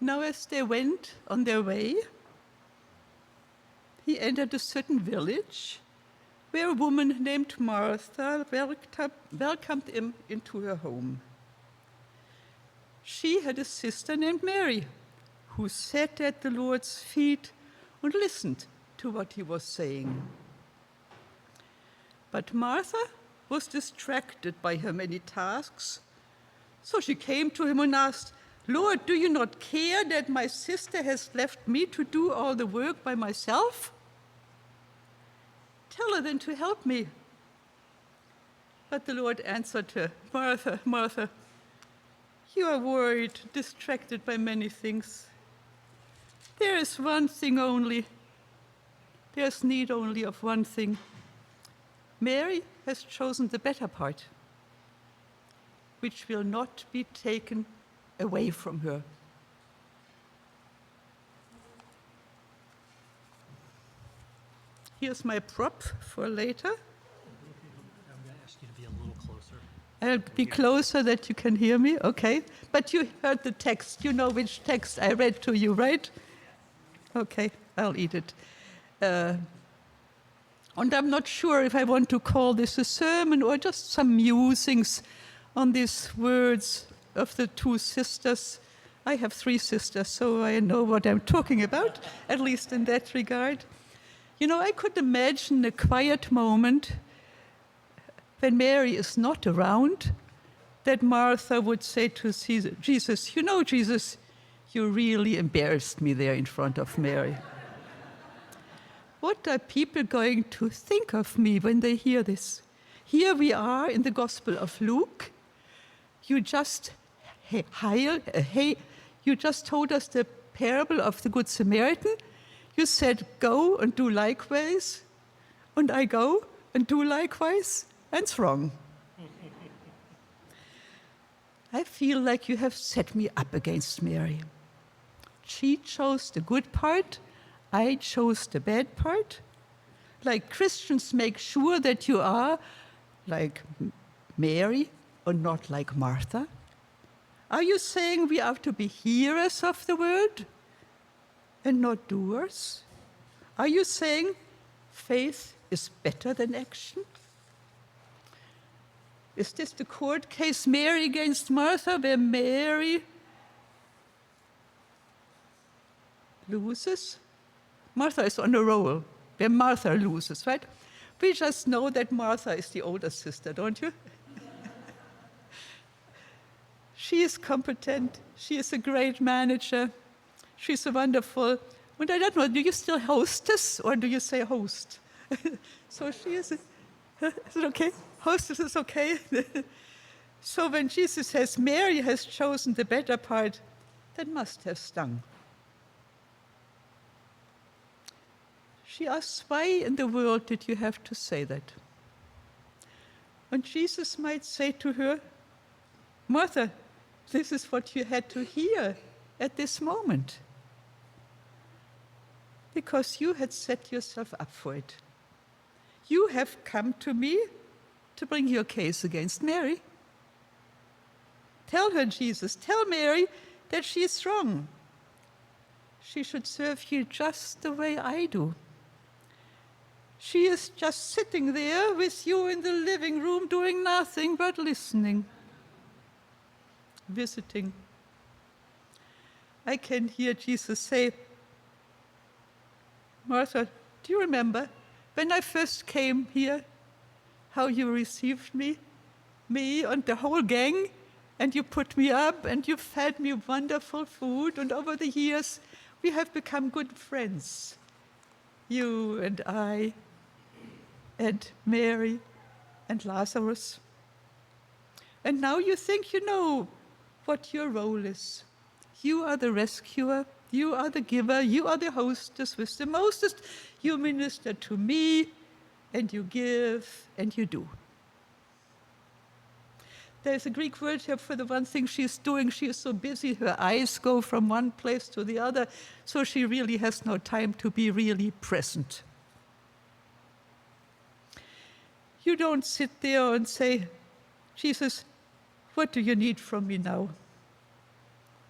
Now as they went on their way, he entered a certain village where a woman named Martha welcomed him into her home. She had a sister named Mary, who sat at the Lord's feet and listened to what he was saying. But Martha was distracted by her many tasks, so she came to him and asked, "Lord, do you not care that my sister has left me to do all the work by myself? Tell her then to help me." But the Lord answered her, "Martha, Martha, you are worried, distracted by many things. There is one thing only. There's need only of one thing. Mary has chosen the better part, which will not be taken away from her." Here's my prop for later. I'm going to ask you to be a little closer. I'll be closer that you can hear me, okay? But you heard the text. You know which text I read to you, right? Okay, I'll eat it. And I'm not sure if I want to call this a sermon or just some musings on these words of the two sisters. I have 3 sisters, so I know what I'm talking about, at least in that regard. You know, I could imagine a quiet moment when Mary is not around, that Martha would say to Jesus, "You know, Jesus, you really embarrassed me there in front of Mary. What are people going to think of me when they hear this? Here we are in the Gospel of Luke. You just you just told us the parable of the Good Samaritan. You said, go and do likewise, and I go and do likewise, and it's wrong. I feel like you have set me up against Mary. She chose the good part, I chose the bad part. Like Christians, make sure that you are like Mary or not like Martha. Are you saying we have to be hearers of the word and not doers? Are you saying faith is better than action? Is this the court case, Mary against Martha, where Mary loses? Martha is on a roll, where Martha loses, right? We just know that Martha is the older sister, don't you? She is competent. She is a great manager. She's a wonderful, and I don't know, do you still hostess or do you say host? So she is, is it okay? Hostess is okay. So when Jesus says Mary has chosen the better part, that must have stung. She asks, why in the world did you have to say that? And Jesus might say to her, Martha, this is what you had to hear at this moment, because you had set yourself up for it. You have come to me to bring your case against Mary. Tell her, Jesus, tell Mary that she is wrong. She should serve you just the way I do. She is just sitting there with you in the living room doing nothing but listening, visiting. I can hear Jesus say, Martha, do you remember when I first came here, how you received me and the whole gang, and you put me up and you fed me wonderful food, and over the years we have become good friends, you and I and Mary and Lazarus. And now you think you know what your role is. You are the rescuer, you are the giver, you are the hostess with the mostest. You minister to me, and you give, and you do. There's a Greek word here for the one thing she's doing. She is so busy, her eyes go from one place to the other, so she really has no time to be really present. You don't sit there and say, Jesus, what do you need from me now?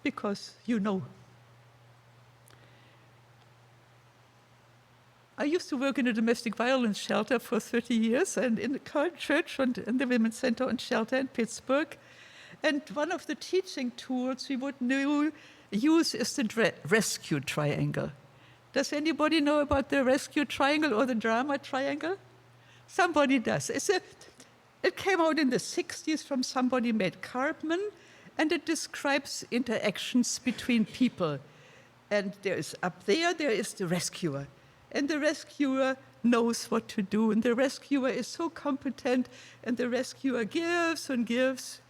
Because you know I used to work in a domestic violence shelter for 30 years, and in the current church and in the Women's Center and Shelter in Pittsburgh. And one of the teaching tools we would use is the rescue triangle. Does anybody know about the rescue triangle or the drama triangle? Somebody does. It came out in the 60s from somebody named Cartman, and it describes interactions between people. And there is the rescuer. And the rescuer knows what to do, and the rescuer is so competent, and the rescuer gives and gives.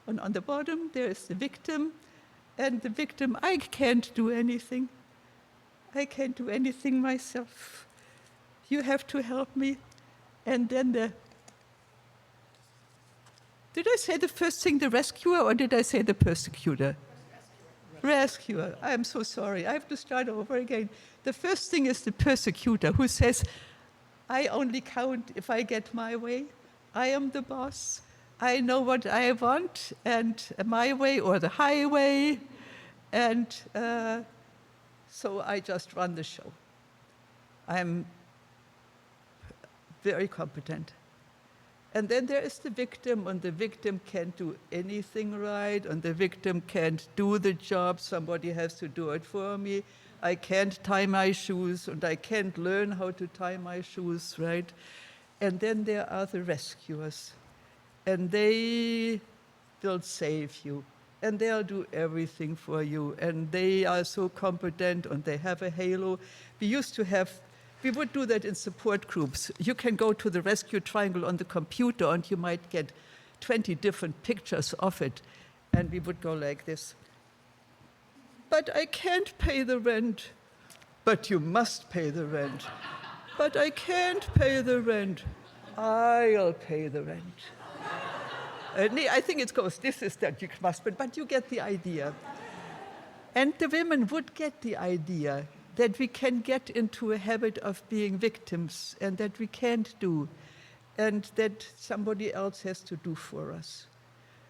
And on the bottom, there is the victim, and the victim, I can't do anything. I can't do anything myself. You have to help me. And then did I say the first thing, the rescuer, or did I say the persecutor? Rescuer. I'm so sorry. I have to start over again. The first thing is the persecutor, who says, I only count if I get my way. I am the boss. I know what I want, and my way or the highway. And so I just run the show. I'm very competent. And then there is the victim, and the victim can't do anything right, and the victim can't do the job. Somebody has to do it for me. I can't tie my shoes, and I can't learn how to tie my shoes, right? And then there are the rescuers, and they will save you, and they'll do everything for you, and they are so competent, and they have a halo. We would do that in support groups. You can go to the rescue triangle on the computer, and you might get 20 different pictures of it, and we would go like this. But I can't pay the rent. But you must pay the rent. But I can't pay the rent. I'll pay the rent. I think it goes, this is that you must, but you get the idea. And the women would get the idea that we can get into a habit of being victims, and that we can't do, and that somebody else has to do for us.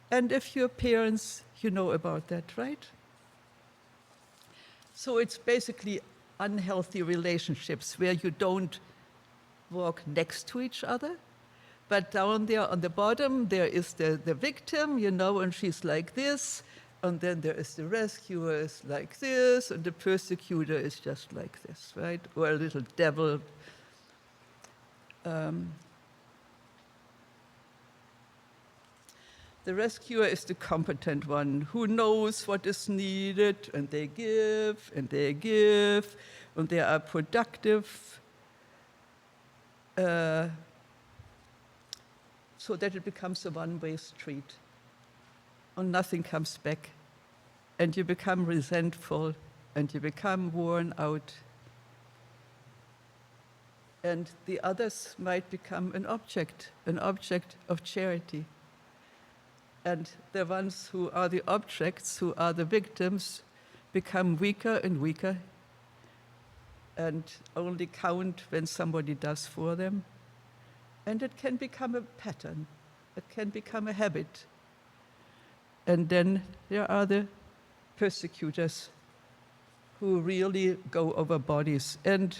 And if you're parents, you know about that, right? So it's basically unhealthy relationships where you don't walk next to each other, but down there on the bottom, there is the victim, and she's like this, and then there is the rescuer is like this, and the persecutor is just like this, right? Or a little devil. The rescuer is the competent one who knows what is needed, and they give, and they give, and they are productive, so that it becomes a one-way street, and nothing comes back, and you become resentful, and you become worn out, and the others might become an object of charity. And the ones who are the objects, who are the victims, become weaker and weaker, and only count when somebody does for them. And it can become a pattern. It can become a habit. And then there are the persecutors who really go over bodies. And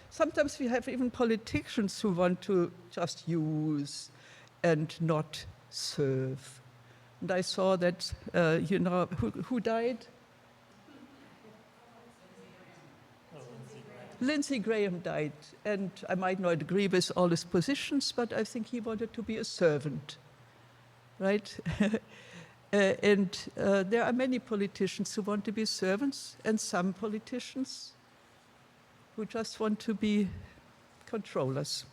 sometimes we have even politicians who want to just use and not serve. And I saw that, who died? Lindsey Graham died, and I might not agree with all his positions, but I think he wanted to be a servant, right? And there are many politicians who want to be servants, and some politicians who just want to be controllers.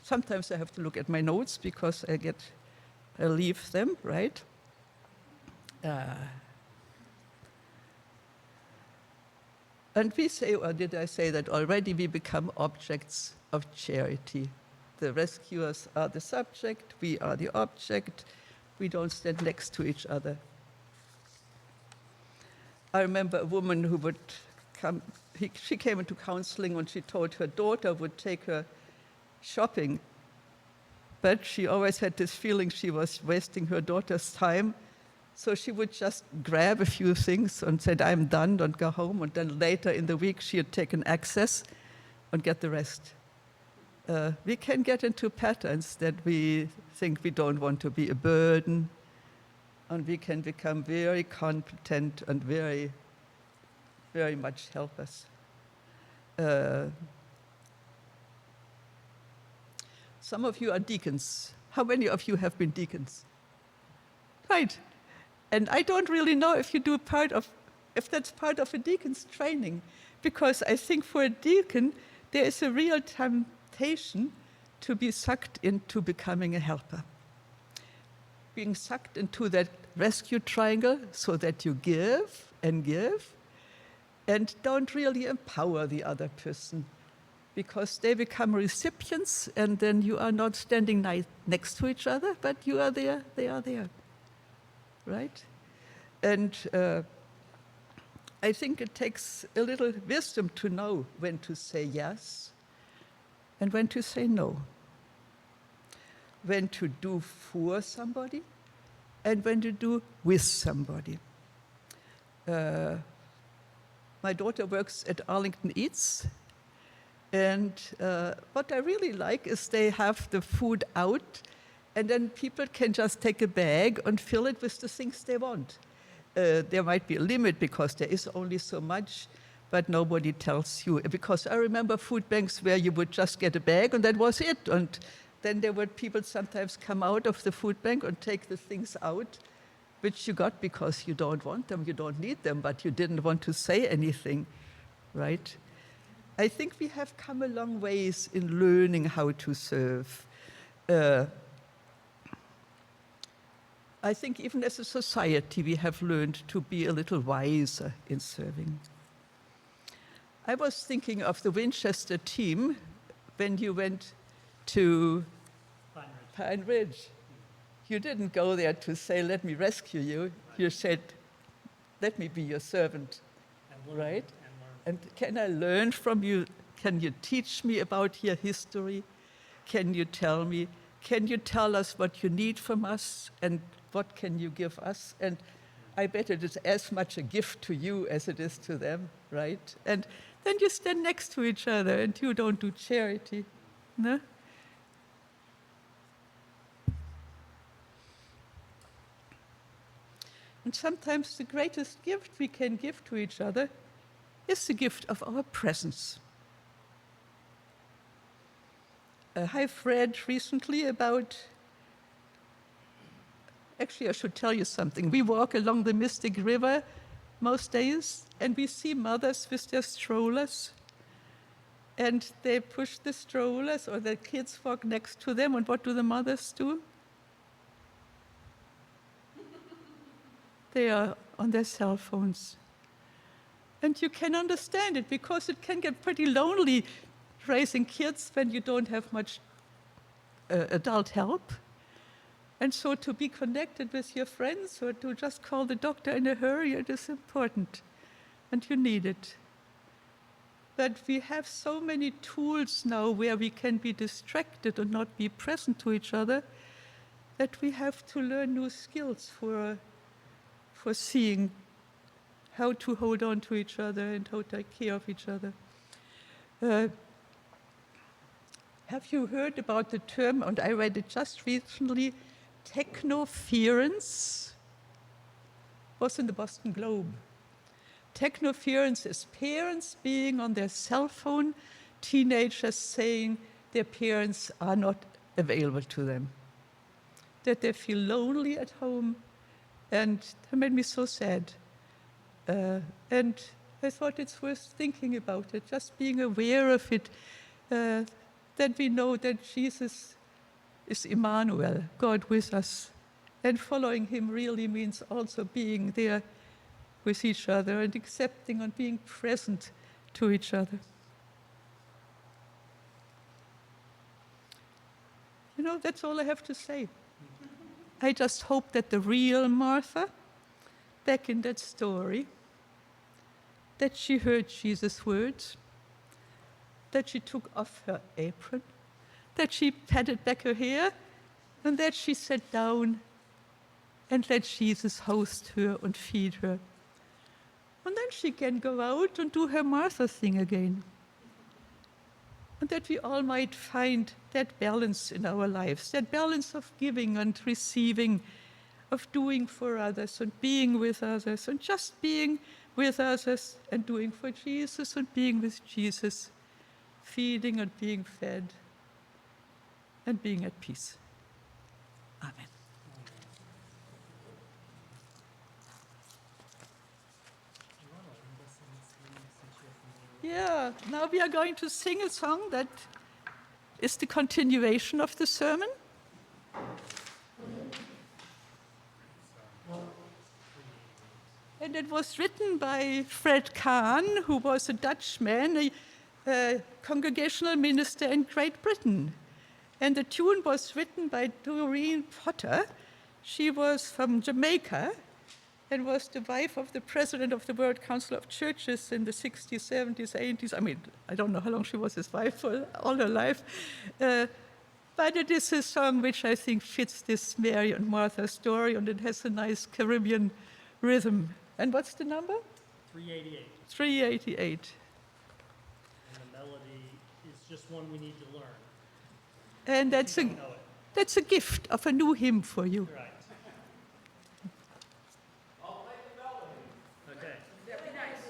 Sometimes I have to look at my notes because I leave them, right? And we say, or did I say that already, we become objects of charity. The rescuers are the subject, we are the object, we don't stand next to each other. I remember a woman who would come, she came into counseling when she told her daughter would take her shopping, but she always had this feeling she was wasting her daughter's time, So she would just grab a few things and said, I'm done, and go home. And then later in the week, she had taken access and get the rest. We can get into patterns that we think we don't want to be a burden, and we can become very competent and very, very much help us. Some of you are deacons. How many of you have been deacons? Right. And I don't really know if that's part of a deacon's training, because I think for a deacon, there is a real temptation to be sucked into becoming a helper. Being sucked into that rescue triangle so that you give and don't really empower the other person, because they become recipients, and then you are not standing next to each other, but you are there, they are there, right? And I think it takes a little wisdom to know when to say yes and when to say no, when to do for somebody and when to do with somebody. My daughter works at Arlington Eats, and what I really like is they have the food out, and then people can just take a bag and fill it with the things they want. There might be a limit because there is only so much, but nobody tells you. Because I remember food banks where you would just get a bag and that was it. And then there were people sometimes come out of the food bank and take the things out, which you got because you don't want them, you don't need them, but you didn't want to say anything, right? I think we have come a long ways in learning how to serve. I think even as a society, we have learned to be a little wiser in serving. I was thinking of the Winchester team when you went to Pine Ridge. You didn't go there to say, let me rescue you. Right. You said, let me be your servant, right? And can I learn from you? Can you teach me about your history? Can you tell me? Can you tell us what you need from us? And what can you give us? And I bet it is as much a gift to you as it is to them, right? And then you stand next to each other and you don't do charity, no? And sometimes the greatest gift we can give to each other is the gift of our presence. I've read recently about, actually I should tell you something. We walk along the Mystic River most days and we see mothers with their strollers, and they push the strollers or the kids walk next to them, and what do the mothers do? They are on their cell phones. And you can understand it because it can get pretty lonely raising kids when you don't have much adult help. And so to be connected with your friends or to just call the doctor in a hurry, it is important. And you need it. But we have so many tools now where we can be distracted and not be present to each other that we have to learn new skills for seeing how to hold on to each other and how to take care of each other. Have you heard about the term, and I read it just recently, technoference? Was in the Boston Globe. Technoference is parents being on their cell phone, teenagers saying their parents are not available to them, that they feel lonely at home, and that made me so sad. And I thought it's worth thinking about it, just being aware of it, that we know that Jesus is Emmanuel, God with us. And following him really means also being there with each other and accepting and being present to each other. You know, that's all I have to say. I just hope that the real Martha, back in that story, that she heard Jesus' words, that she took off her apron, that she patted back her hair, and that she sat down and let Jesus host her and feed her. And then she can go out and do her Martha thing again. And that we all might find that balance in our lives, that balance of giving and receiving, of doing for others and being with others and just being with others and doing for Jesus and being with Jesus, feeding and being fed and being at peace. Amen. Yeah, now we are going to sing a song that is the continuation of the sermon. And it was written by Fred Kahn, who was a Dutchman, a congregational minister in Great Britain. And the tune was written by Doreen Potter. She was from Jamaica and was the wife of the president of the World Council of Churches in the 60s, 70s, 80s. I mean, I don't know how long she was his wife for, all her life. But it is a song which I think fits this Mary and Martha story, and it has a nice Caribbean rhythm. And what's the number? 388. 388. And the melody is just one we need to learn. And If you don't know it. that's a gift of a new hymn for you. Right. I'll play the melody. Okay. That'd be nice.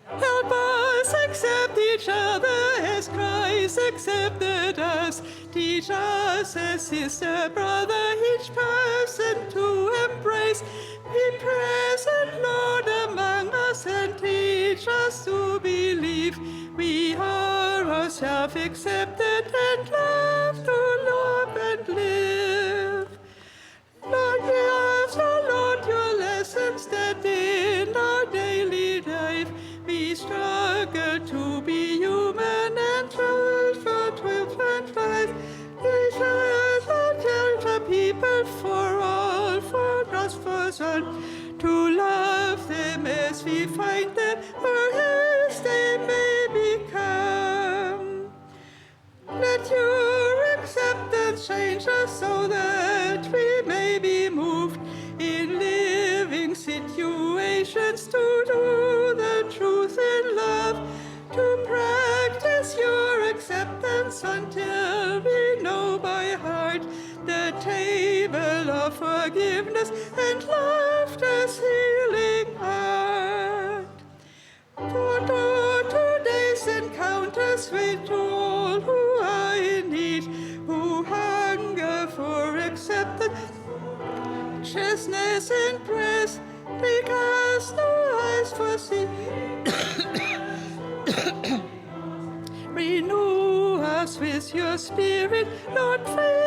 Help us accept each other as Christ accepted us. Teach us as sister, brother, each person to embrace. Be present, Lord, among us and teach us to believe. We are ourselves accepted and love to love and live. Lord, we ask, oh Lord, your lessons that in our daily life we struggle to be human and truth and life. Teach us the people for all, for us, for son, to love them as we find them, or as they may become. Let your acceptance change us so that we may be moved in living situations to do the truth in love, to practice your acceptance until we know by heart the table of forgiveness and laughter's healing heart. For today's encounters with all who are in need, who hunger for acceptance, righteousness and praise, because no eyes foresee. Renew us with your spirit, Lord, free